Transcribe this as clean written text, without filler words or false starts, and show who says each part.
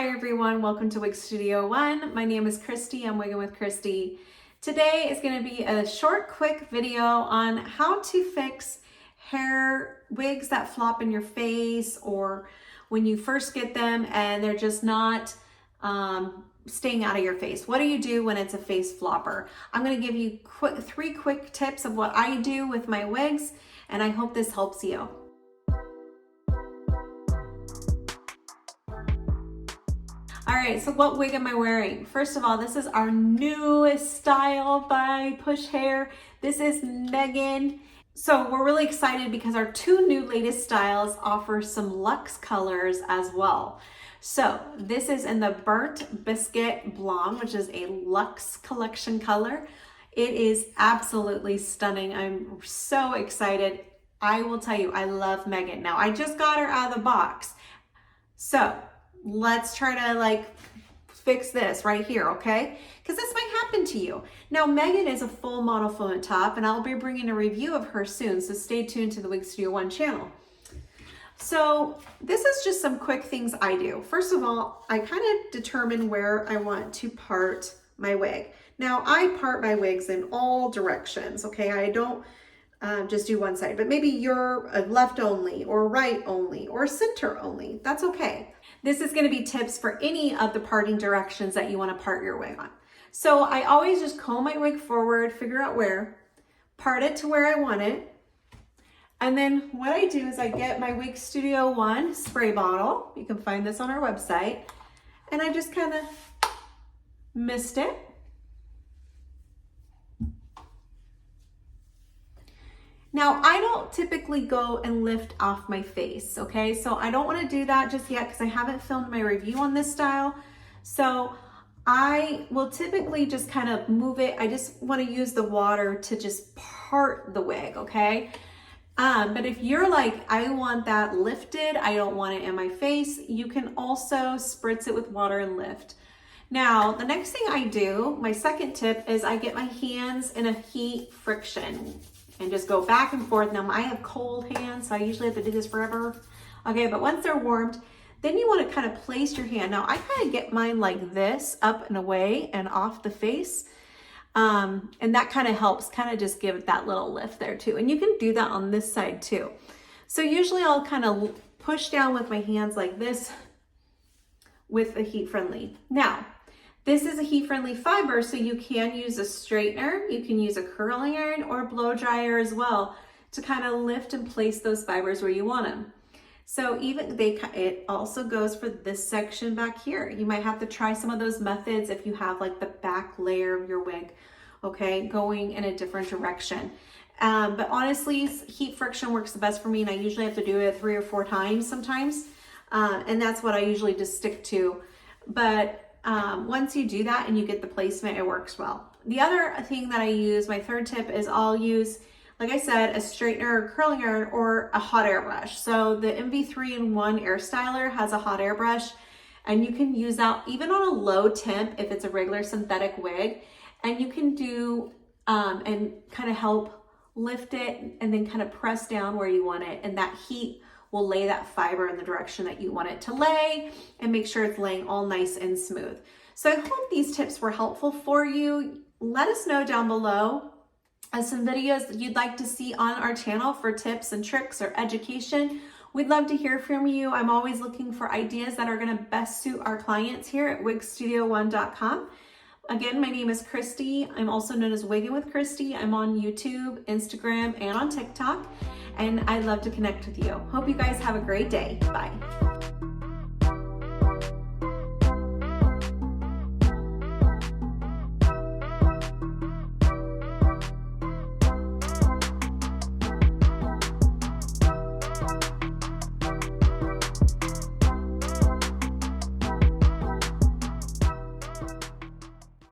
Speaker 1: Hi everyone, welcome to Wig Studio One. My name is Christy, I'm wigging with Christy. Today is going to be a short, quick video on how to fix hair wigs that flop in your face, or when you first get them and they're just not staying out of your face. What do you do when it's a face flopper? I'm going to give you three quick tips of what I do with my wigs, and I hope this helps you. All right, so what wig am I wearing? First of all, this is our newest style by Push Hair. This is Megan. So we're really excited because our two new latest styles offer some luxe colors as well. So this is in the Burnt Biscuit Blonde, which is a luxe collection color. It is absolutely stunning. I'm so excited. I will tell you, I love Megan. Now, I just got her out of the box. So let's try to fix this right here, okay? Because this might happen to you. Now, Megan is a full monofilament top, and I'll be bringing a review of her soon, so stay tuned to the Wig Studio One channel. So this is just some quick things I do. First of all, I kind of determine where I want to part my wig. Now, I part my wigs in all directions, okay? I don't just do one side, but maybe you're left only, or right only, or center only. That's okay. This is going to be tips for any of the parting directions that you want to part your wig on. So I always just comb my wig forward, figure out where, part it to where I want it. And then what I do is I get my Wig Studio One spray bottle. You can find this on our website. And I just kind of mist it. Now, I don't typically go and lift off my face, okay? So I don't want to do that just yet because I haven't filmed my review on this style. So I will typically just kind of move it. I just want to use the water to just part the wig, okay? But if you're like, I want that lifted, I don't want it in my face, you can also spritz it with water and lift. Now, the next thing I do, my second tip, is I get my hands in a heat friction and just go back and forth. Now, I have cold hands, so I usually have to do this forever. Okay, but once they're warmed, then you want to kind of place your hand. Now, I kind of get mine like this, up and away and off the face. And that kind of helps kind of just give it that little lift there too. And you can do that on this side too. So usually I'll kind of push down with my hands like this with the heat friendly. Now, this is a heat-friendly fiber, so you can use a straightener, you can use a curling iron or blow dryer as well to kind of lift and place those fibers where you want them. So it also goes for this section back here. You might have to try some of those methods if you have like the back layer of your wig, okay, going in a different direction. But honestly, heat friction works the best for me, and I usually have to do it 3 or 4 times sometimes. And that's what I usually just stick to. But once you do that and you get the placement, it works well. The other thing that I use, my third tip, is I'll use, like I said, a straightener, a curling iron, or a hot air brush. So the MV3-in-1 air styler has a hot air brush, and you can use that even on a low temp if it's a regular synthetic wig, and you can do and kind of help lift it and then kind of press down where you want it, and that heat will lay that fiber in the direction that you want it to lay and make sure it's laying all nice and smooth. So I hope these tips were helpful for you. Let us know down below some videos that you'd like to see on our channel for tips and tricks or education. We'd love to hear from you. I'm always looking for ideas that are going to best suit our clients here at wigstudio1.com. Again, my name is Christy. I'm also known as Wiggin' with Christy. I'm on YouTube, Instagram, and on TikTok, and I'd love to connect with you. Hope you guys have a great day. Bye.